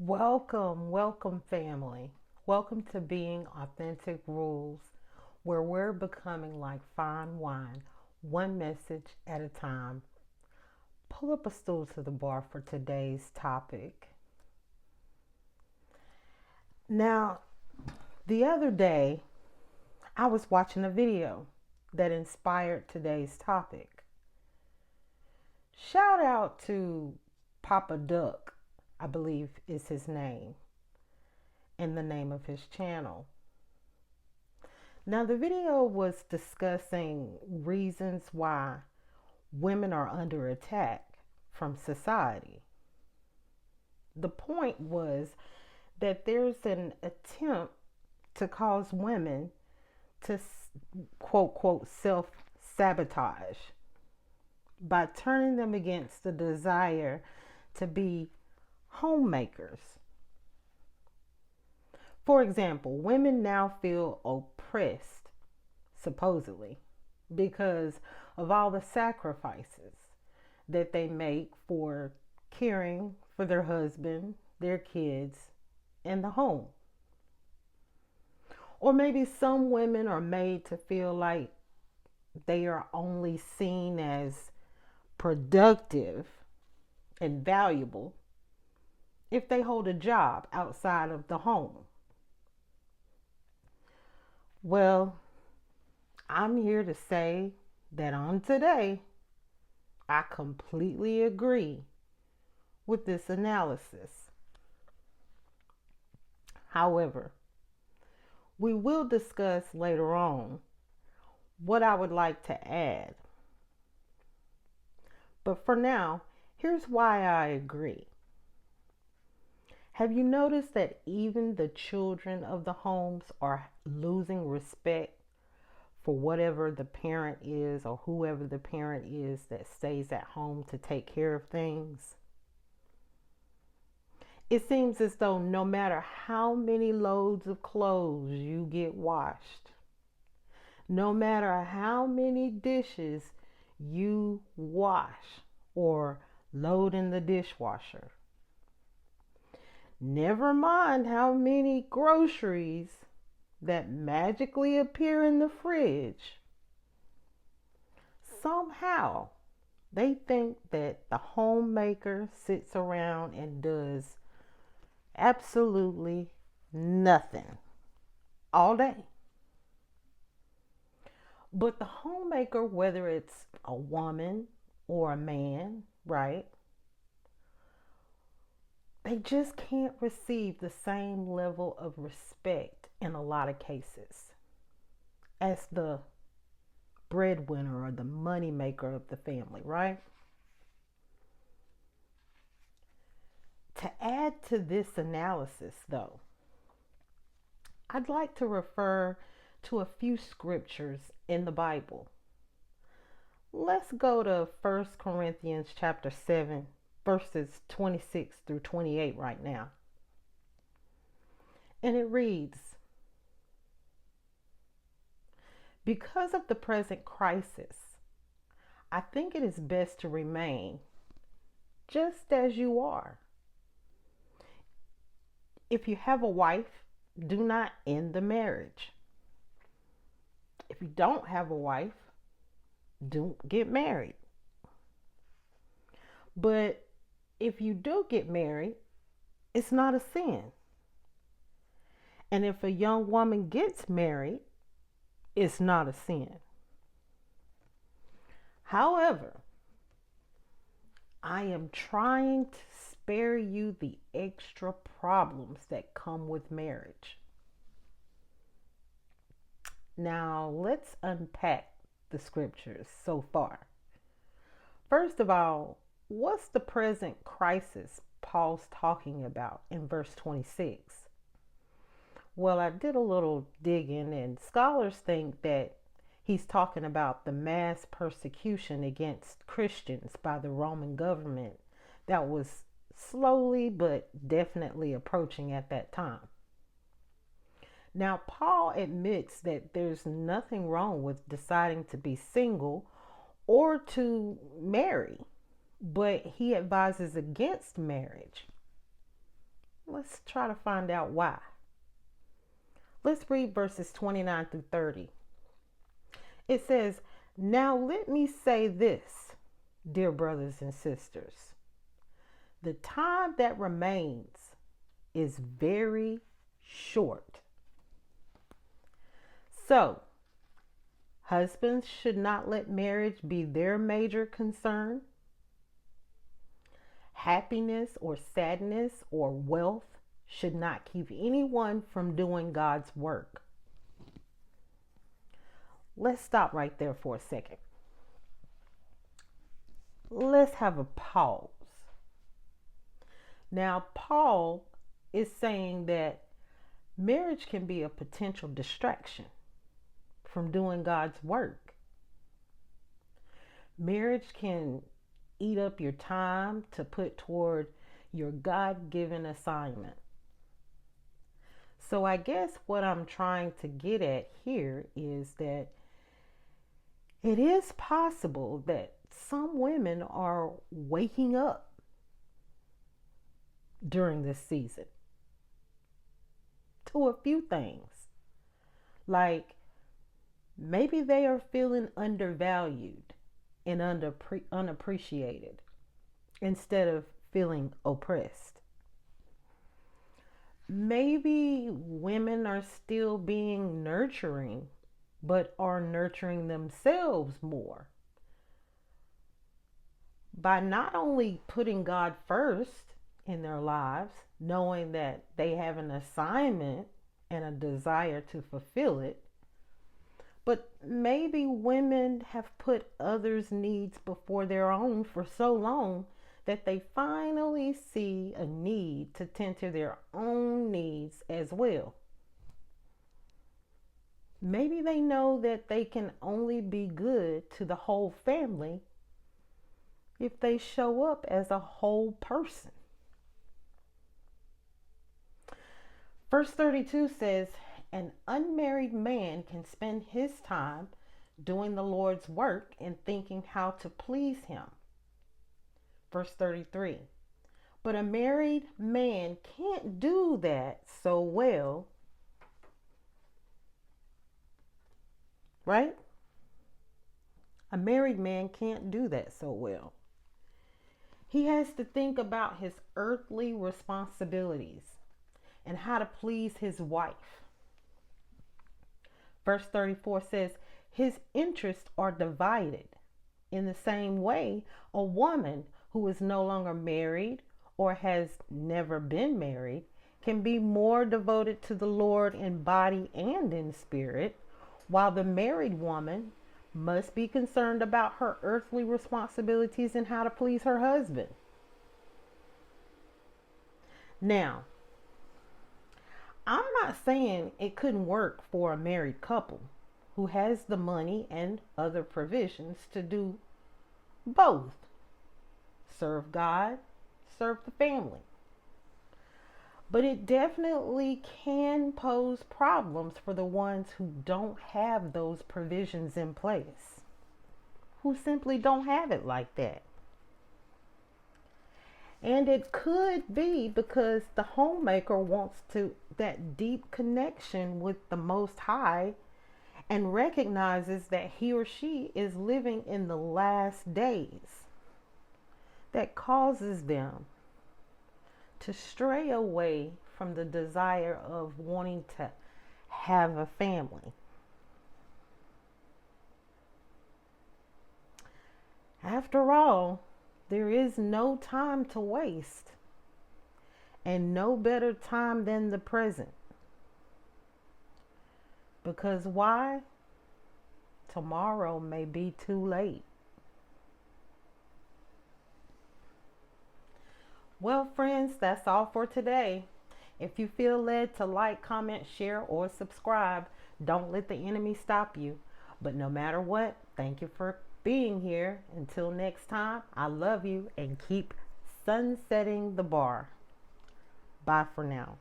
Welcome, family. Welcome to Being Authentic Rules, where we're becoming like fine wine, one message at a time. Pull up a stool to the bar for today's topic. Now, the other day, I was watching a video that inspired today's topic. Shout out to Papa Duck, I believe is his name, and the name of his channel. Now, the video was discussing reasons why women are under attack from society. The point was that there's an attempt to cause women to quote, quote, self sabotage by turning them against the desire to be homemakers. For example, women now feel oppressed, supposedly, because of all the sacrifices that they make for caring for their husband, their kids, and the home. Or maybe some women are made to feel like they are only seen as productive and valuable if they hold a job outside of the home. Well, I'm here to say that on today, I completely agree with this analysis. However, we will discuss later on what I would like to add. But for now, here's why I agree. Have you noticed that even the children of the homes are losing respect for whatever the parent is or whoever the parent is that stays at home to take care of things? It seems as though no matter how many loads of clothes you get washed, no matter how many dishes you wash or load in the dishwasher, never mind how many groceries that magically appear in the fridge, somehow they think that the homemaker sits around and does absolutely nothing all day. But the homemaker, whether it's a woman or a man, right? They just can't receive the same level of respect in a lot of cases as the breadwinner or the money maker of the family, right? To add to this analysis, though, I'd like to refer to a few scriptures in the Bible. Let's go to 1 Corinthians chapter 7, verses 26 through 28 right now. And it reads, "Because of the present crisis, I think it is best to remain just as you are. If you have a wife, do not end the marriage. If you don't have a wife, don't get married. But if you do get married, it's not a sin. And if a young woman gets married, it's not a sin. However, I am trying to spare you the extra problems that come with marriage." Now, let's unpack the scriptures so far. First of all, what's the present crisis Paul's talking about in verse 26? Well, I did a little digging, and scholars think that he's talking about the mass persecution against Christians by the Roman government that was slowly but definitely approaching at that time. Now, Paul admits that there's nothing wrong with deciding to be single or to marry, but he advises against marriage. Let's try to find out why. Let's read verses 29 through 30. It says, "Now let me say this, dear brothers and sisters. The time that remains is very short. So, husbands should not let marriage be their major concern. Happiness or sadness or wealth should not keep anyone from doing God's work." Let's stop right there for a second. Let's have a pause. Now, Paul is saying that marriage can be a potential distraction from doing God's work. Marriage can eat up your time to put toward your God-given assignment. So I guess what I'm trying to get at here is that it is possible that some women are waking up during this season to a few things. Like maybe they are feeling undervalued and unappreciated instead of feeling oppressed. Maybe women are still being nurturing, but are nurturing themselves more by not only putting God first in their lives, knowing that they have an assignment and a desire to fulfill it, but maybe women have put others' needs before their own for so long that they finally see a need to tend to their own needs as well. Maybe they know that they can only be good to the whole family if they show up as a whole person. Verse 32 says, "An unmarried man can spend his time doing the Lord's work and thinking how to please him." Verse 33, "But a married man can't do that so well." Right? A married man can't do that so well. He has to think about his earthly responsibilities and how to please his wife. Verse 34 says, "His interests are divided. In the same way, a woman who is no longer married or has never been married can be more devoted to the Lord in body and in spirit, while the married woman must be concerned about her earthly responsibilities and how to please her husband." Now, I'm not saying it couldn't work for a married couple who has the money and other provisions to do both. Serve God, serve the family. But it definitely can pose problems for the ones who don't have those provisions in place, who simply don't have it like that. And it could be because the homemaker wants that deep connection with the Most High and recognizes that he or she is living in the last days. That causes them to stray away from the desire of wanting to have a family. After all, there is no time to waste, and no better time than the present. Because why? Tomorrow may be too late. Well, friends, that's all for today. If you feel led to like, comment, share, or subscribe, don't let the enemy stop you. But no matter what, thank you for being here. Until next time, I love you and keep sunsetting the bar. Bye for now.